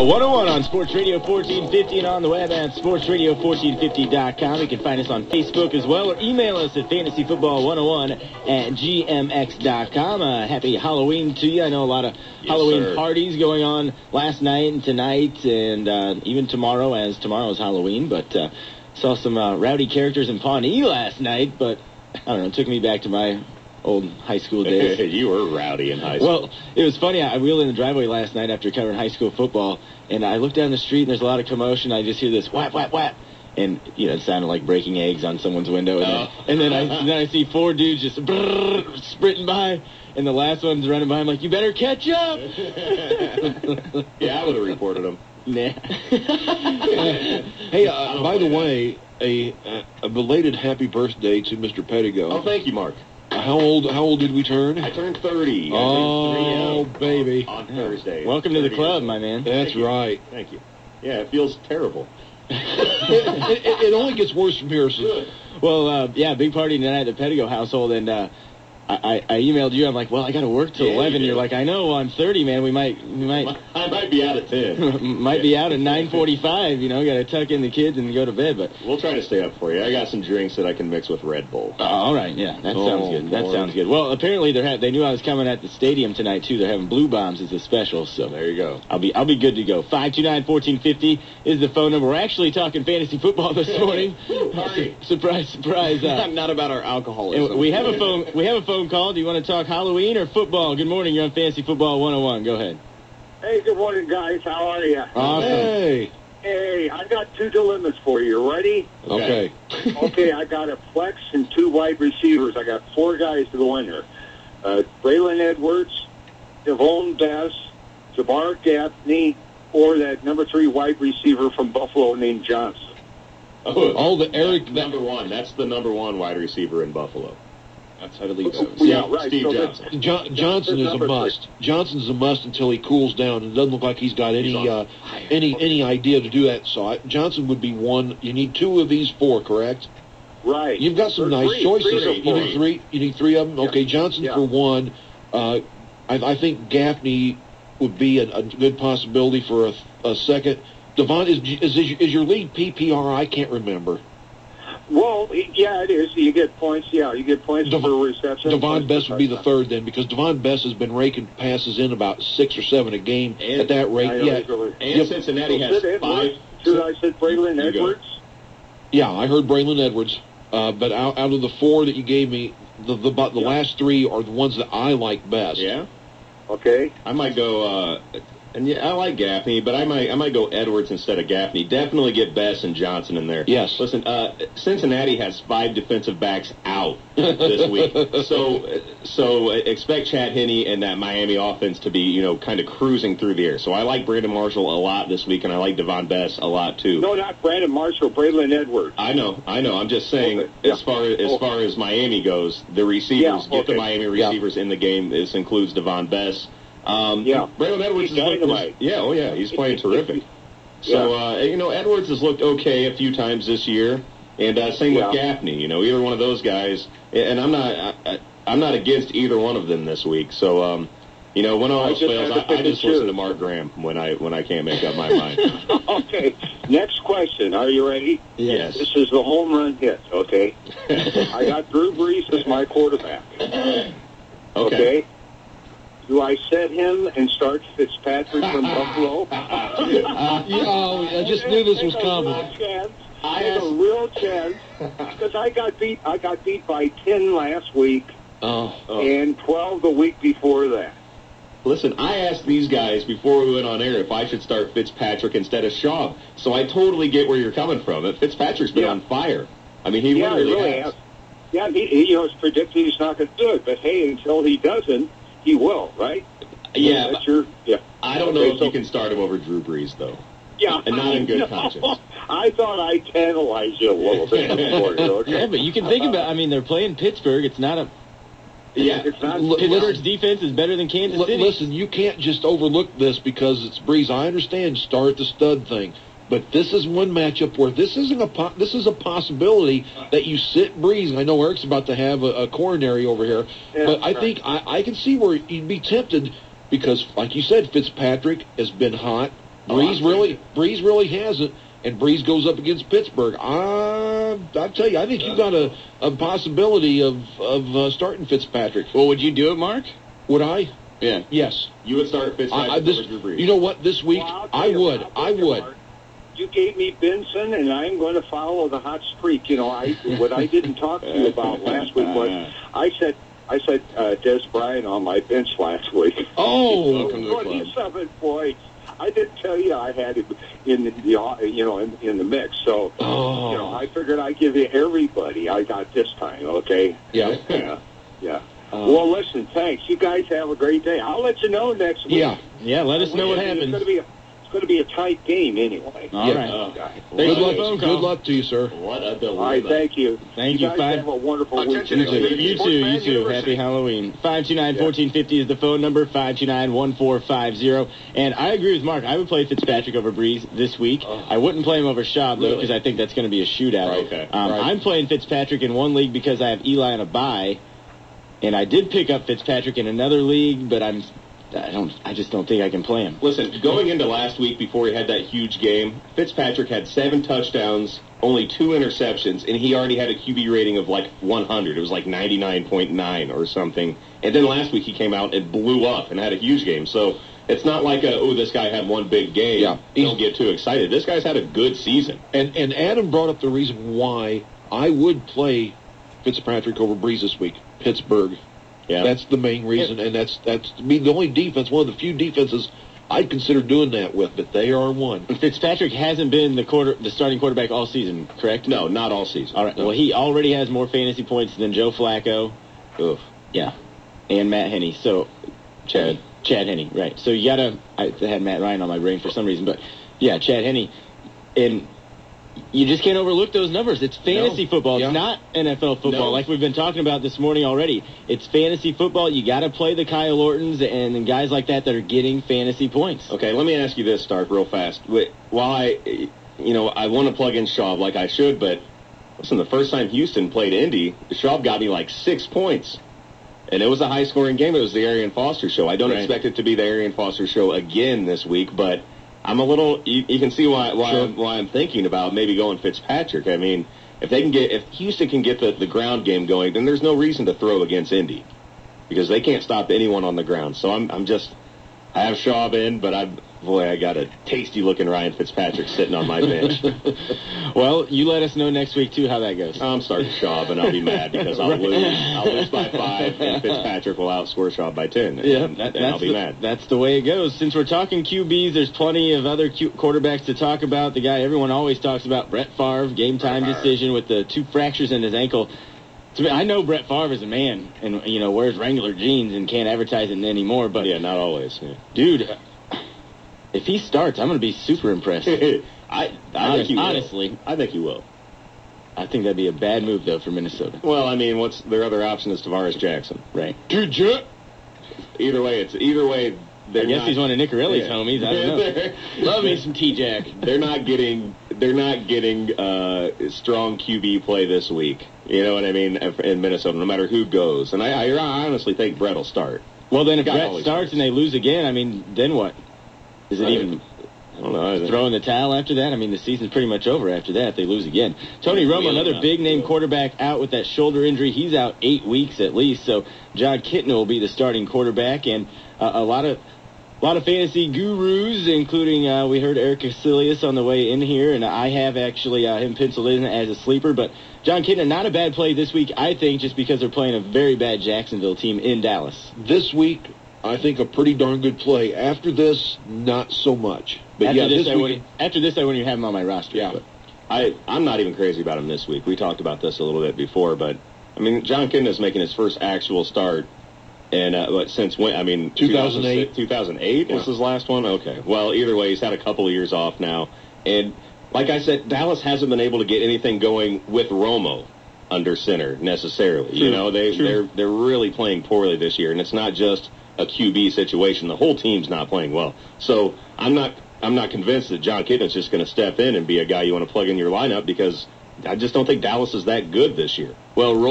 101 on Sports Radio 1450 and on the web at sportsradio1450.com. You can find us on Facebook as well, or email us at fantasyfootball101@gmx.com. Happy Halloween to you. I know a lot of Halloween parties going on last night and tonight and even tomorrow, as tomorrow's Halloween. But saw some rowdy characters in Pawnee last night, but I don't know, it took me back to my old high school days. You were rowdy in high school. Well, it was funny. I wheeled in the driveway last night after covering high school football, and I looked down the street, and there's a lot of commotion. I just hear this whap, whap, whap. And, you know, it sounded like breaking eggs on someone's window. And then I see four dudes just sprinting by, and the last one's running by. I'm like, you better catch up. Yeah, I would have reported them. Nah. Hey, by the way, a belated happy birthday to Mr. Pedigo. Oh, thank you, Mark. How old did we turn? I turned 30. Oh, baby. On Thursday. Welcome to the club, my man. That's right. Thank you. Yeah, it feels terrible. It only gets worse from here. So. Well, yeah, big party tonight at the Pedigo household, and I emailed you. I'm like, well, I got to work till 11. You're like, I know, on 30, man, we might. I might be out at 10. Might be out at 9:45. You know, got to tuck in the kids and go to bed. But we'll try to stay up for you. I got some drinks that I can mix with Red Bull. All right, yeah, that sounds good. That sounds good. Well, apparently they knew I was coming at the stadium tonight too. They're having Blue Bombs as a special, so there you go. I'll be good to go. 529-1450 is the phone number. We're actually talking fantasy football this morning. Surprise, surprise. Not about our alcoholism. We have a phone call. Do you want to talk Halloween or football? Good morning. You're on Fantasy Football 101. Go ahead. Hey, good morning, guys. How are you? Awesome. Hey, I got two dilemmas for you. Ready? Okay. Okay, I got a flex and two wide receivers. I got four guys to go in here. Braylon Edwards, Devon Bess, Jabbar Gaffney, or that number 3 wide receiver from Buffalo named Johnson. All the Eric... Number one. That's the number 1 wide receiver in Buffalo. That's how to leave those. Yeah, right. Steve so Johnson. Johnson is a must. Johnson's a must until he cools down. It doesn't look like he's got any idea to do that. So Johnson would be one. You need 2 of these 4, correct? Right. You've got some nice choices. You need 3. You need 3 of them. Yeah. Okay, Johnson for 1. I think Gaffney would be a good possibility for a second. Devon, is your lead PPR? I can't remember. Well, yeah, it is. You get points. Yeah, you get points for reception. Devon Bess would be the 3rd then, because Devon Bess has been raking passes in about 6 or 7 a game at that rate. And Cincinnati has 5. Should I said Braylon Edwards? Yeah, I heard Braylon Edwards. But out of the 4 that you gave me, the last 3 are the ones that I like best. Yeah. Okay. I might go. And yeah, I like Gaffney, but I might go Edwards instead of Gaffney. Definitely get Bess and Johnson in there. Yes. Listen, Cincinnati has 5 defensive backs out this week, so expect Chad Henne and that Miami offense to be kind of cruising through the air. So I like Brandon Marshall a lot this week, and I like Devon Bess a lot too. No, not Brandon Marshall, Braylon Edwards. I know. I'm just saying, as far as Miami goes, the receivers get the Miami receivers in the game. This includes Devon Bess. Braylon Edwards is dynamite. He's playing terrific. So Edwards has looked okay a few times this year, and same with Gaffney. Either one of those guys, and I'm not against either one of them this week. So when all else fails, I just listen to Mark Graham when I can't make up my mind. Okay, next question. Are you ready? Yes. This is the home run hit. Okay. I got Drew Brees as my quarterback. Okay. Do I set him and start Fitzpatrick from Buffalo? I just knew this was coming. I have a real chance because I got beat by 10 last week and 12 the week before that. Listen, I asked these guys before we went on air if I should start Fitzpatrick instead of Shaw. So I totally get where you're coming from. Fitzpatrick's been on fire. I mean, he literally has. Yeah, it's predicted he's not going to do it. But, hey, until he doesn't, he will, right? Yeah. I don't know if you can start him over Drew Brees, though. Yeah. And not in good conscience. I thought I'd tantalize you a little bit before. Okay? Yeah, but you can think about they're playing Pittsburgh. It's not a... Yeah. It's not, Pittsburgh's defense is better than Kansas City. Listen, you can't just overlook this because it's Brees. I understand start the stud thing. But this is one matchup where this is a possibility that you sit Brees. I know Eric's about to have a coronary over here, but I think I can see where you'd be tempted because, like you said, Fitzpatrick has been hot. Breeze really hasn't. And Breeze goes up against Pittsburgh. I tell you, I think you've got a possibility of starting Fitzpatrick. Well, would you do it, Mark? Would I? Yeah. Yes. You would start Fitzpatrick over Drew Brees. You know what? This week, I would. Mark, you gave me Benson, and I'm going to follow the hot streak. You know, what I didn't talk to you about last week was I said Des Bryant on my bench last week. Oh, 27 points. I didn't tell you I had him in the mix. So I figured I'd give you everybody I got this time. Okay. Yeah. Yeah. Well, listen. Thanks. You guys have a great day. I'll let you know next week. Yeah. Let us know what happens. It's going to be a tight game anyway. All right. Good luck to you, sir. What a dilemma. All right, thank you. Thank you. You guys have a wonderful week. You too. Happy Halloween. 529-1450 is the phone number, 529-1450. And I agree with Mark. I would play Fitzpatrick over Breeze this week. I wouldn't play him over Schaub, though, because I think that's going to be a shootout. Right, okay. I'm playing Fitzpatrick in one league because I have Eli on a bye. And I did pick up Fitzpatrick in another league, but I just don't think I can play him. Listen, going into last week before he had that huge game, Fitzpatrick had 7 touchdowns, only 2 interceptions, and he already had a QB rating of like 100. It was like 99.9 or something. And then last week he came out and blew up and had a huge game. So it's not like, this guy had one big game. Yeah. Don't get too excited. This guy's had a good season. And Adam brought up the reason why I would play Fitzpatrick over Breeze this week. Pittsburgh. Yeah. That's the main reason, and that's to me the only defense, one of the few defenses I'd consider doing that with, but they are one. Fitzpatrick hasn't been the starting quarterback all season, correct? No, not all season. All right. No. Well, he already has more fantasy points than Joe Flacco. Oof. Yeah. And Matt Henne. So Chad Henne, right. So you gotta I had Matt Ryan on my brain for some reason, but yeah, Chad Henne. And you just can't overlook those numbers. It's fantasy football. It's not NFL football like we've been talking about this morning already. It's fantasy football. You got to play the Kyle Ortons and guys like that are getting fantasy points. Okay, let me ask you this, Stark, real fast. While I want to plug in Schaub like I should, but listen, the first time Houston played Indy, Schaub got me like 6 points. And it was a high-scoring game. It was the Arian Foster show. I don't expect it to be the Arian Foster show again this week, but I'm a little. You can see why I'm thinking about maybe going Fitzpatrick. I mean, if Houston can get the ground game going, then there's no reason to throw against Indy because they can't stop anyone on the ground. So I have Schaub in, but I got a tasty-looking Ryan Fitzpatrick sitting on my bench. Well, you let us know next week, too, how that goes. I'm starting Schaub, and I'll be mad because I'll lose by 5, and Fitzpatrick will outscore Schaub by 10. And I'll be mad. That's the way it goes. Since we're talking QBs, there's plenty of other quarterbacks to talk about. The guy everyone always talks about, Brett Favre, game-time decision with the 2 fractures in his ankle. I know Brett Favre is a man and, wears Wrangler jeans and can't advertise it anymore, but... Yeah, not always. Yeah. Dude, if he starts, I'm going to be super impressed. I think he will. Honestly. I think he will. I think that'd be a bad move, though, for Minnesota. Well, I mean, what's their other option is Tavares Jackson. Right. Either way, I guess he's one of Nicorelli's homies. I don't know. Love me some T-Jack. They're not getting strong QB play this week. You know what I mean? In Minnesota, no matter who goes. And I honestly think Brett will start. Well, then if Brett starts and they lose again, I mean, then what? Is it even... I don't know. Throwing the towel after that? I mean, the season's pretty much over after that if they lose again. Tony Romo, another big-name quarterback, out with that shoulder injury. He's out 8 weeks at least. So John Kitna will be the starting quarterback. And a lot of fantasy gurus, including we heard Eric Casilius on the way in here, and I have actually him penciled in as a sleeper. But John Kitna, not a bad play this week, I think, just because they're playing a very bad Jacksonville team in Dallas. This week, I think a pretty darn good play. After this, not so much. But after this, I wouldn't even have him on my roster. Yeah. But I'm not even crazy about him this week. We talked about this a little bit before, but, I mean, John Kitna's making his first actual start. And since when? I mean, 2008. 2008 was his last one? Okay. Well, either way, he's had a couple of years off now. And like I said, Dallas hasn't been able to get anything going with Romo under center necessarily. True. You know, they're really playing poorly this year, and it's not just a QB situation. The whole team's not playing well. So I'm not convinced that John Kitna's just going to step in and be a guy you want to plug in your lineup because I just don't think Dallas is that good this year. Well, Roy